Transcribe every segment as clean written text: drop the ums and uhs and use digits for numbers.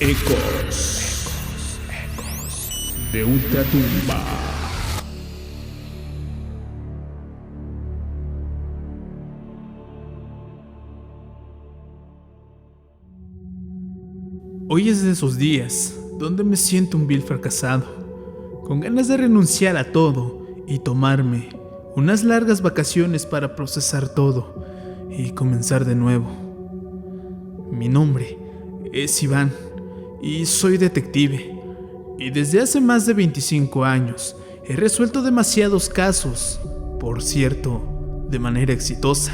Ecos de Ultratumba. Hoy es de esos días donde me siento un vil fracasado, con ganas de renunciar a todo y tomarme unas largas vacaciones para procesar todo y comenzar de nuevo. Mi nombre es Iván y soy detective, y desde hace más de 25 años he resuelto demasiados casos, por cierto, de manera exitosa.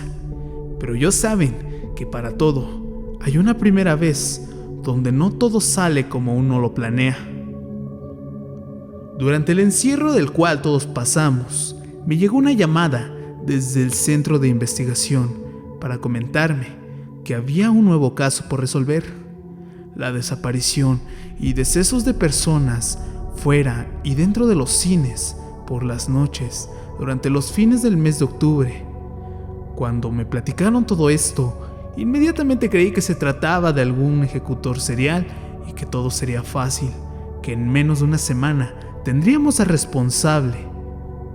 Pero ya saben que para todo hay una primera vez donde no todo sale como uno lo planea. Durante el encierro del cual todos pasamos, me llegó una llamada desde el centro de investigación para comentarme que había un nuevo caso por resolver: la desaparición y decesos de personas fuera y dentro de los cines por las noches durante los fines del mes de octubre. Cuando me platicaron todo esto, inmediatamente creí que se trataba de algún ejecutor serial y que todo sería fácil, que en menos de una semana tendríamos al responsable.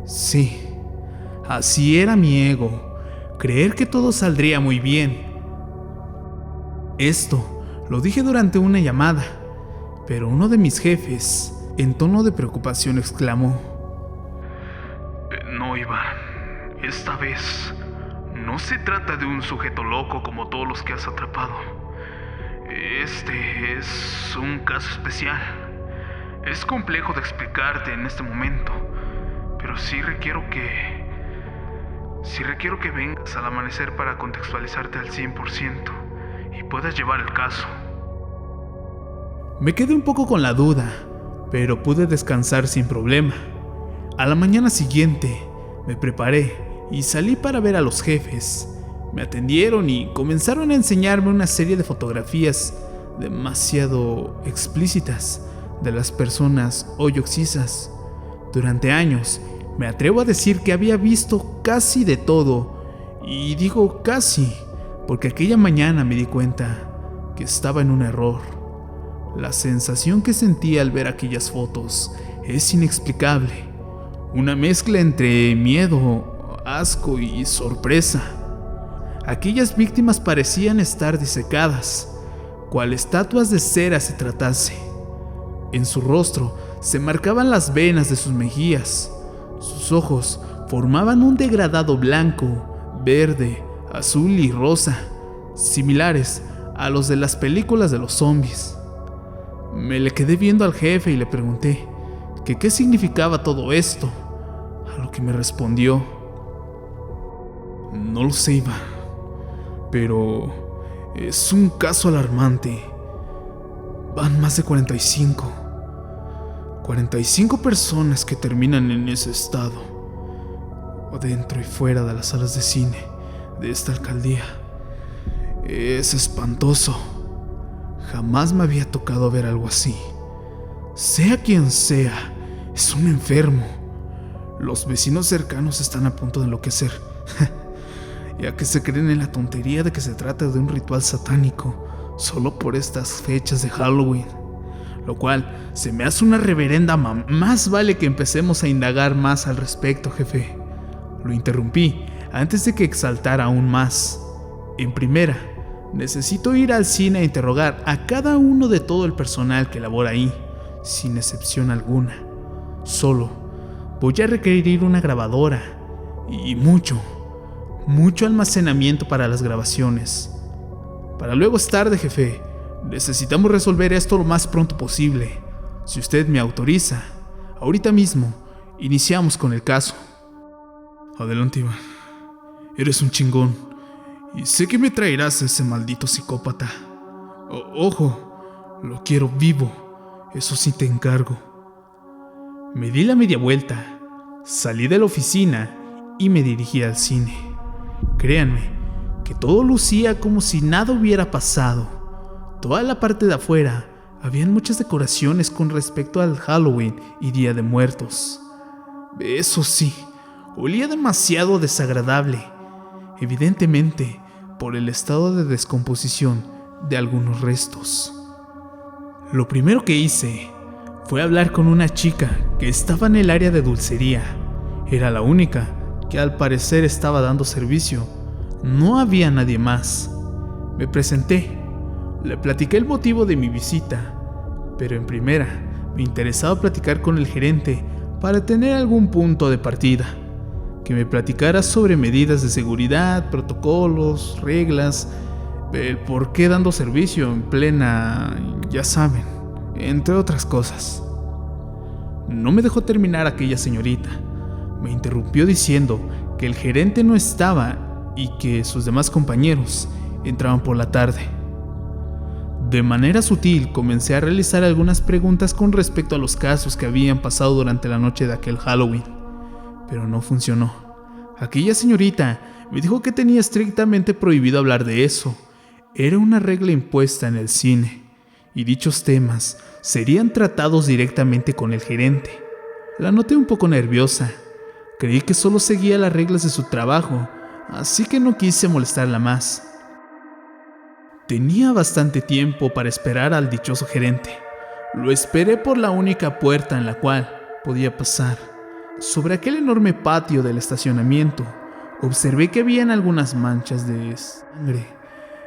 Sí, así era mi ego, creer que todo saldría muy bien. Esto lo dije durante una llamada, pero uno de mis jefes, en tono de preocupación, exclamó: No, Iván, esta vez no se trata de un sujeto loco como todos los que has atrapado. Este es un caso especial. Es complejo de explicarte en este momento, pero sí requiero que vengas al amanecer para contextualizarte al 100% y puedas llevar el caso. Me quedé un poco con la duda, pero pude descansar sin problema. A la mañana siguiente me preparé y salí para ver a los jefes. Me atendieron y comenzaron a enseñarme una serie de fotografías demasiado explícitas de las personas hoy occisas. Durante años, me atrevo a decir que había visto casi de todo, y digo casi, porque aquella mañana me di cuenta que estaba en un error. La sensación que sentí al ver aquellas fotos es inexplicable, una mezcla entre miedo, asco y sorpresa. Aquellas víctimas parecían estar disecadas, cual estatuas de cera se tratase. En su rostro se marcaban las venas de sus mejillas. Sus ojos formaban un degradado blanco, verde, azul y rosa, similares a los de las películas de los zombies. Me le quedé viendo al jefe y le pregunté que qué significaba todo esto, a lo que me respondió: No lo sé, Iván, pero es un caso alarmante. Van más de 45 personas que terminan en ese estado, dentro y fuera de las salas de cine de esta alcaldía. Es espantoso. Jamás me había tocado ver algo así. Sea quien sea, es un enfermo. Los vecinos cercanos están a punto de enloquecer, ya que se creen en la tontería de que se trata de un ritual satánico solo por estas fechas de Halloween, lo cual se me hace una reverenda Más vale que empecemos a indagar más al respecto, jefe. Lo interrumpí antes de que exaltara aún más. En primera, necesito ir al cine a interrogar a cada uno de todo el personal que labora ahí, sin excepción alguna. Solo voy a requerir una grabadora y mucho almacenamiento para las grabaciones. Para luego es tarde, jefe. Necesitamos resolver esto lo más pronto posible. Si usted me autoriza, ahorita mismo iniciamos con el caso. Adelante, Iván. Eres un chingón. Y sé que me traerás a ese maldito psicópata. Ojo, lo quiero vivo. Eso sí te encargo. Me di la media vuelta, salí de la oficina y me dirigí al cine. Créanme que todo lucía como si nada hubiera pasado. Toda la parte de afuera habían muchas decoraciones con respecto al Halloween y Día de Muertos. Eso sí, olía demasiado desagradable, evidentemente por el estado de descomposición de algunos restos. Lo primero que hice fue hablar con una chica que estaba en el área de dulcería. Era la única que al parecer estaba dando servicio. No había nadie más. Me presenté, le platiqué el motivo de mi visita, pero en primera me interesaba platicar con el gerente para tener algún punto de partida, que me platicara sobre medidas de seguridad, protocolos, reglas, el por qué dando servicio en plena, ya saben, entre otras cosas. No me dejó terminar aquella señorita. Me interrumpió diciendo que el gerente no estaba y que sus demás compañeros entraban por la tarde. De manera sutil comencé a realizar algunas preguntas con respecto a los casos que habían pasado durante la noche de aquel Halloween, pero no funcionó. Aquella señorita me dijo que tenía estrictamente prohibido hablar de eso. Era una regla impuesta en el cine, y dichos temas serían tratados directamente con el gerente. La noté un poco nerviosa. Creí que solo seguía las reglas de su trabajo, así que no quise molestarla más. Tenía bastante tiempo para esperar al dichoso gerente. Lo esperé por la única puerta en la cual podía pasar. Sobre aquel enorme patio del estacionamiento, observé que habían algunas manchas de sangre.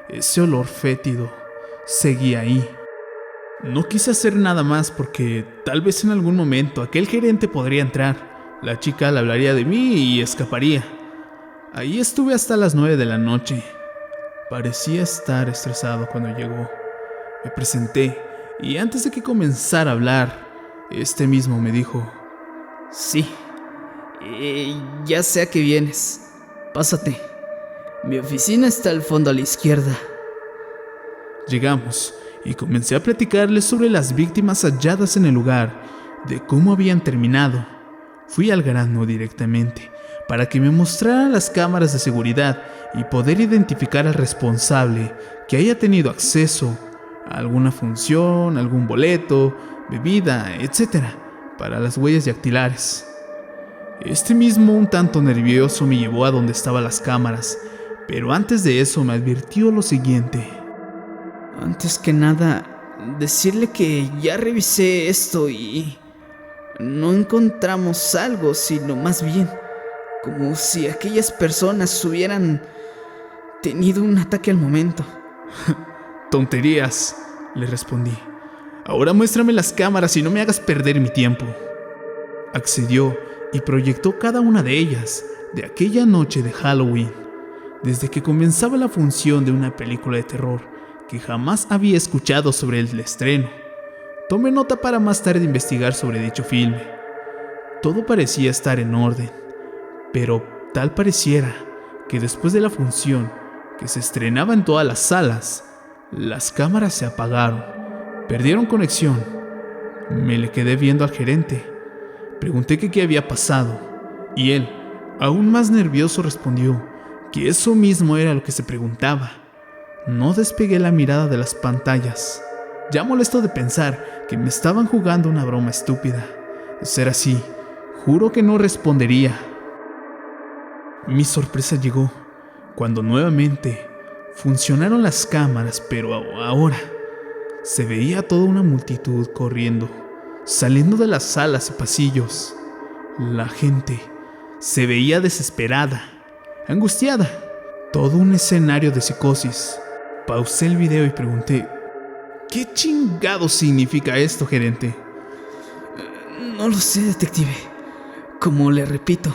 Ese olor fétido seguía ahí. No quise hacer nada más porque tal vez en algún momento aquel gerente podría entrar. La chica le hablaría de mí y escaparía. Ahí estuve hasta las 9 de la noche. Parecía estar estresado cuando llegó. Me presenté y antes de que comenzara a hablar, este mismo me dijo: Sí, ya sé a qué vienes. Pásate. Mi oficina está al fondo a la izquierda. Llegamos y comencé a platicarle sobre las víctimas halladas en el lugar, de cómo habían terminado. Fui al grano directamente, para que me mostrara las cámaras de seguridad y poder identificar al responsable que haya tenido acceso a alguna función, algún boleto, bebida, etc., para las huellas dactilares. Este mismo, un tanto nervioso, me llevó a donde estaban las cámaras, pero antes de eso me advirtió lo siguiente. Antes que nada, decirle que ya revisé esto y no encontramos algo, sino más bien como si aquellas personas hubieran tenido un ataque al momento. Tonterías, le respondí. Ahora muéstrame las cámaras y no me hagas perder mi tiempo. Accedió y proyectó cada una de ellas de aquella noche de Halloween, desde que comenzaba la función de una película de terror que jamás había escuchado sobre el estreno. Tomé nota para más tarde investigar sobre dicho filme. Todo parecía estar en orden, pero tal pareciera que después de la función, que se estrenaba en todas las salas, las cámaras se apagaron, perdieron conexión. Me le quedé viendo al gerente. Pregunté que qué había pasado, y él, aún más nervioso, respondió que eso mismo era lo que se preguntaba. No despegué la mirada de las pantallas, ya molesto de pensar que me estaban jugando una broma estúpida. De ser así, juro que no respondería. Mi sorpresa llegó cuando nuevamente funcionaron las cámaras, pero ahora se veía toda una multitud corriendo, saliendo de las salas y pasillos. La gente se veía desesperada, angustiada, todo un escenario de psicosis. Pausé el video y pregunté: ¿qué chingado significa esto, gerente? No lo sé, detective. Como le repito,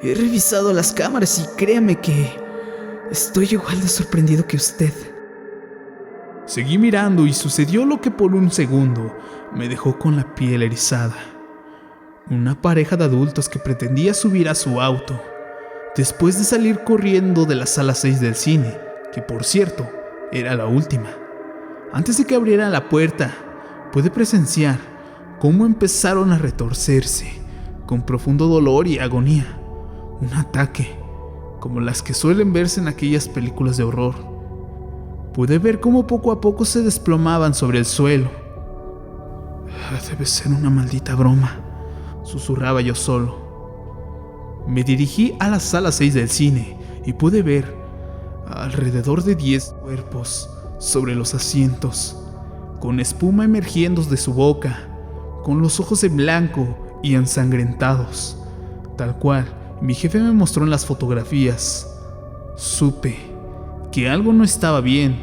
he revisado las cámaras y créame que estoy igual de sorprendido que usted. Seguí mirando y sucedió lo que por un segundo me dejó con la piel erizada. Una pareja de adultos que pretendía subir a su auto, después de salir corriendo de la sala 6 del cine, que por cierto era la última. Antes de que abriera la puerta, pude presenciar cómo empezaron a retorcerse con profundo dolor y agonía. Un ataque, como las que suelen verse en aquellas películas de horror. Pude ver cómo poco a poco se desplomaban sobre el suelo. Debe ser una maldita broma, susurraba yo solo. Me dirigí a la sala 6 del cine y pude ver alrededor de 10 cuerpos sobre los asientos. con espuma emergiendo de su boca, con los ojos en blanco y ensangrentados, tal cual mi jefe me mostró en las fotografías. Supe que algo no estaba bien.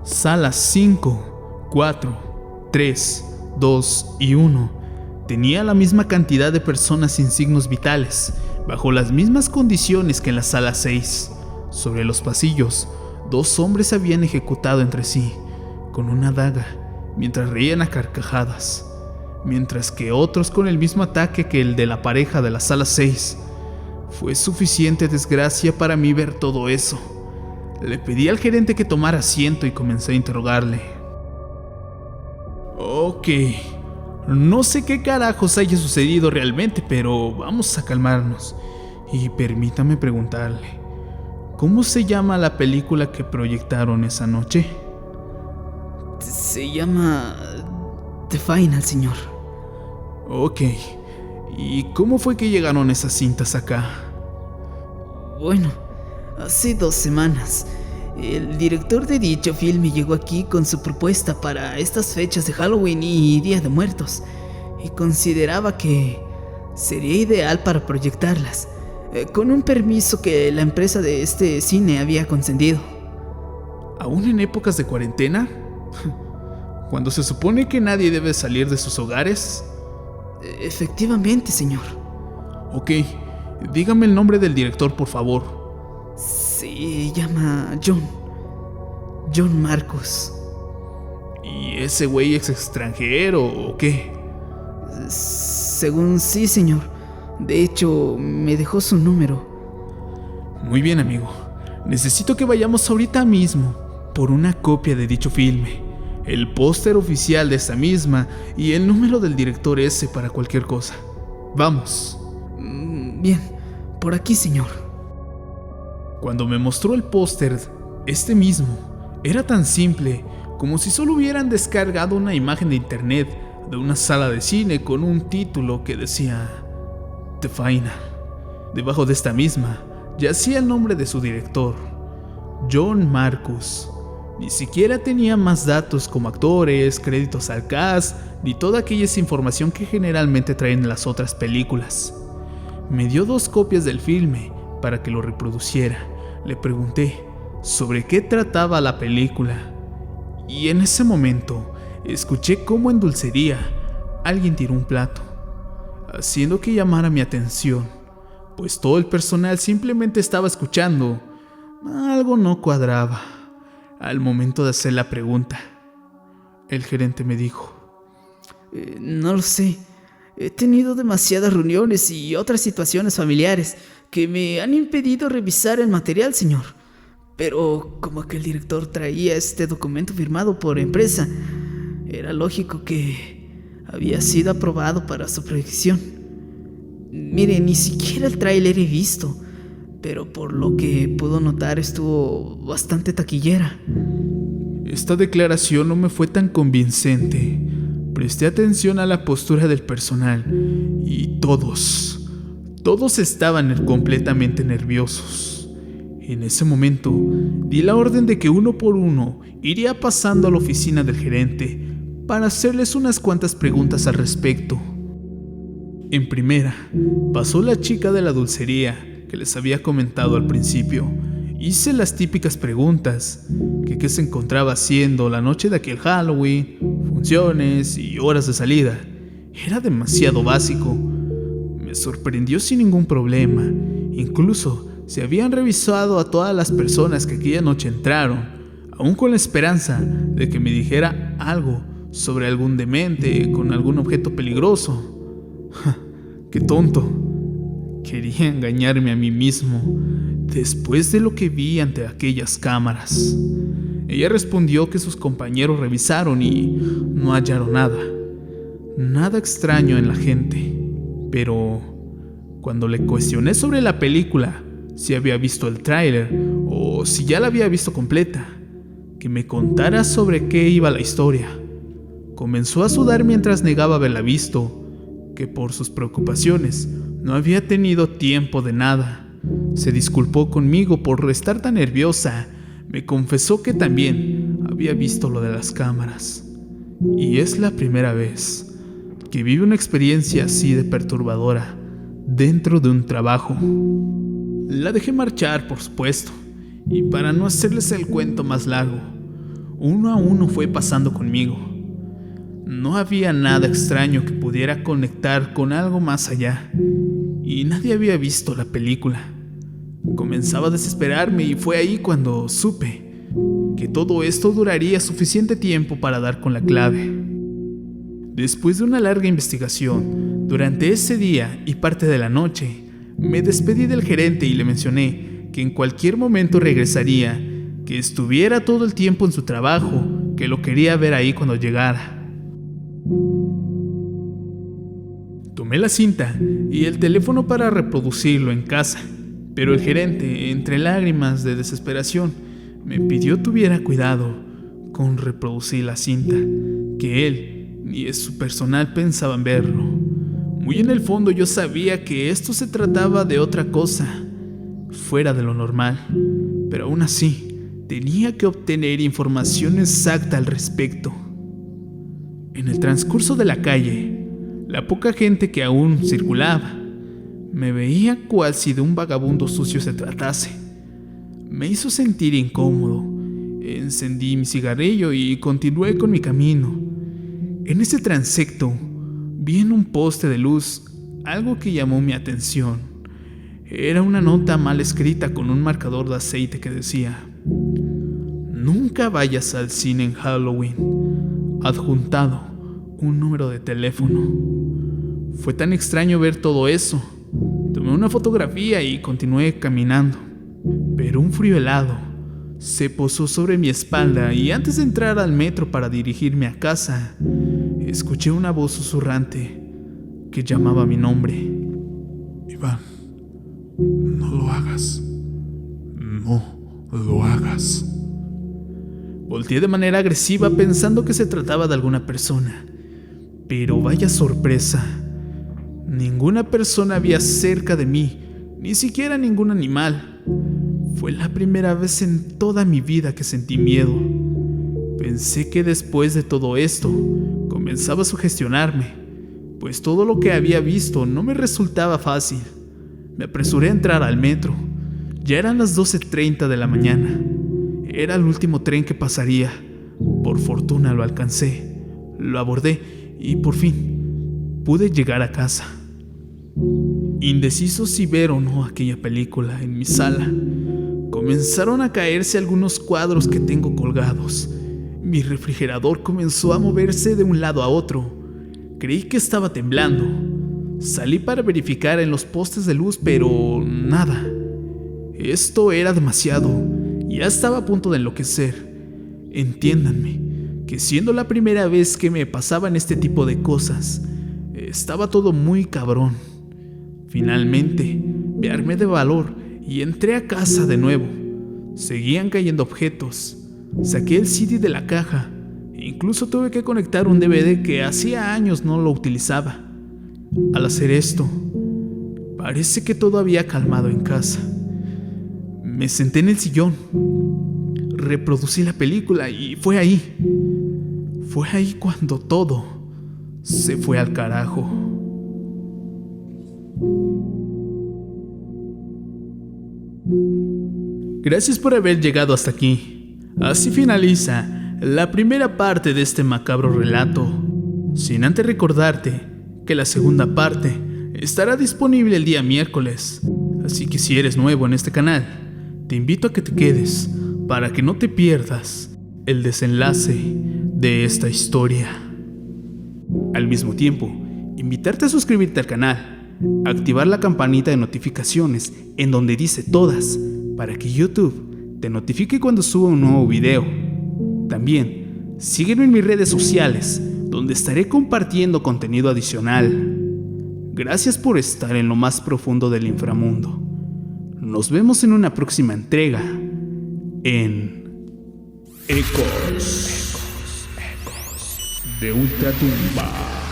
Salas 5, 4, 3, 2 y 1 tenía la misma cantidad de personas sin signos vitales, bajo las mismas condiciones que en la sala 6. Sobre los pasillos, 2 hombres se habían ejecutado entre sí, con una daga, mientras reían a carcajadas, mientras que otros con el mismo ataque que el de la pareja de la sala 6. Fue suficiente desgracia para mí ver todo eso. Le pedí al gerente que tomara asiento y comencé a interrogarle. Ok, no sé qué carajos haya sucedido realmente, pero vamos a calmarnos. Y permítame preguntarle, ¿cómo se llama la película que proyectaron esa noche? Se llama The Final, señor. Ok, ¿y cómo fue que llegaron esas cintas acá? Bueno, hace 2 semanas, el director de dicho filme llegó aquí con su propuesta para estas fechas de Halloween y Día de Muertos, y consideraba que sería ideal para proyectarlas, con un permiso que la empresa de este cine había concedido. ¿Aún en épocas de cuarentena? ¿Cuando se supone que nadie debe salir de sus hogares? Efectivamente, señor. Ok, dígame el nombre del director, por favor. Se llama John Marcus. ¿Y ese güey es extranjero o qué? Según sí, señor. De hecho, me dejó su número. Muy bien, amigo. Necesito que vayamos ahorita mismo por una copia de dicho filme, el póster oficial de esta misma y el número del director ese para cualquier cosa. Vamos. Bien, por aquí, señor. Cuando me mostró el póster, este mismo, era tan simple como si solo hubieran descargado una imagen de internet de una sala de cine con un título que decía The Final. Debajo de esta misma yacía el nombre de su director, John Marcus. Ni siquiera tenía más datos como actores, créditos al cast, ni toda aquella información que generalmente traen las otras películas. Me dio 2 copias del filme para que lo reproduciera. Le pregunté sobre qué trataba la película. Y en ese momento escuché cómo en dulcería alguien tiró un plato, haciendo que llamara mi atención, pues todo el personal simplemente estaba escuchando. Algo no cuadraba. Al momento de hacer la pregunta, el gerente me dijo: no lo sé. He tenido demasiadas reuniones y otras situaciones familiares que me han impedido revisar el material, señor. Pero como aquel director traía este documento firmado por empresa, era lógico que había sido aprobado para su proyección. Mire, ni siquiera el tráiler he visto, pero por lo que puedo notar estuvo bastante taquillera. Esta declaración no me fue tan convincente. Presté atención a la postura del personal y todos estaban completamente nerviosos. En ese momento di la orden de que uno por uno iría pasando a la oficina del gerente para hacerles unas cuantas preguntas al respecto. En primera, pasó la chica de la dulcería que les había comentado al principio. Hice las típicas preguntas, que qué se encontraba haciendo la noche de aquel Halloween, funciones y horas de salida. Era demasiado básico. Me sorprendió sin ningún problema. Incluso se habían revisado a todas las personas que aquella noche entraron, aún con la esperanza de que me dijera algo sobre algún demente con algún objeto peligroso. ¡Qué tonto! Quería engañarme a mí mismo después de lo que vi ante aquellas cámaras. Ella respondió que sus compañeros revisaron y no hallaron nada extraño en la gente. Pero cuando le cuestioné sobre la película, si había visto el tráiler o si ya la había visto completa, que me contara sobre qué iba la historia, comenzó a sudar mientras negaba haberla visto, que por sus preocupaciones no había tenido tiempo de nada. Se disculpó conmigo por estar tan nerviosa. Me confesó que también había visto lo de las cámaras, y es la primera vez que vivo una experiencia así de perturbadora dentro de un trabajo. La dejé marchar, por supuesto, y para no hacerles el cuento más largo, uno a uno fue pasando conmigo. No había nada extraño que pudiera conectar con algo más allá, y nadie había visto la película. Comenzaba a desesperarme y fue ahí cuando supe que todo esto duraría suficiente tiempo para dar con la clave. Después de una larga investigación, durante ese día y parte de la noche, me despedí del gerente y le mencioné que en cualquier momento regresaría, que estuviera todo el tiempo en su trabajo, que lo quería ver ahí cuando llegara. Tomé la cinta y el teléfono para reproducirlo en casa, pero el gerente, entre lágrimas de desesperación, me pidió tuviera cuidado con reproducir la cinta, que él ni su personal pensaban verlo. Muy en el fondo yo sabía que esto se trataba de otra cosa, fuera de lo normal, pero aún así tenía que obtener información exacta al respecto. En el transcurso de la calle, la poca gente que aún circulaba me veía cual si de un vagabundo sucio se tratase. Me hizo sentir incómodo. Encendí mi cigarrillo y continué con mi camino. En ese transecto vi en un poste de luz algo que llamó mi atención. Era una nota mal escrita con un marcador de aceite que decía: "Nunca vayas al cine en Halloween", adjuntado un número de teléfono. Fue tan extraño ver todo eso. Tomé una fotografía y continué caminando, pero un frío helado se posó sobre mi espalda y antes de entrar al metro para dirigirme a casa, escuché una voz susurrante que llamaba mi nombre. Iván, no lo hagas. No lo hagas. Volteé de manera agresiva pensando que se trataba de alguna persona, pero vaya sorpresa. Ninguna persona había cerca de mí, ni siquiera ningún animal. Fue la primera vez en toda mi vida que sentí miedo. Pensé que después de todo esto, comenzaba a sugestionarme, pues todo lo que había visto no me resultaba fácil. Me apresuré a entrar al metro. Ya eran las 12:30 de la mañana. Era el último tren que pasaría. Por fortuna lo alcancé, lo abordé y por fin pude llegar a casa. Indeciso si ver o no aquella película en mi sala, comenzaron a caerse algunos cuadros que tengo colgados. Mi refrigerador comenzó a moverse de un lado a otro. Creí que estaba temblando. Salí para verificar en los postes de luz, pero nada. Esto era demasiado. Ya estaba a punto de enloquecer. Entiéndanme que siendo la primera vez que me pasaban este tipo de cosas, estaba todo muy cabrón. Finalmente, me armé de valor y entré a casa de nuevo. Seguían cayendo objetos. Saqué el CD de la caja. Incluso tuve que conectar un DVD que hacía años no lo utilizaba. Al hacer esto, parece que todo había calmado en casa. Me senté en el sillón. Reproducí la película y fue ahí. Fue ahí cuando todo se fue al carajo. Gracias por haber llegado hasta aquí. Así finaliza la primera parte de este macabro relato. Sin antes recordarte que la segunda parte estará disponible el día miércoles. Así que si eres nuevo en este canal, te invito a que te quedes para que no te pierdas el desenlace de esta historia. Al mismo tiempo, invitarte a suscribirte al canal, activar la campanita de notificaciones en donde dice todas, para que YouTube te notifique cuando suba un nuevo video. También, sígueme en mis redes sociales, donde estaré compartiendo contenido adicional. Gracias por estar en lo más profundo del inframundo. Nos vemos en una próxima entrega en Ecos de Ultratumba.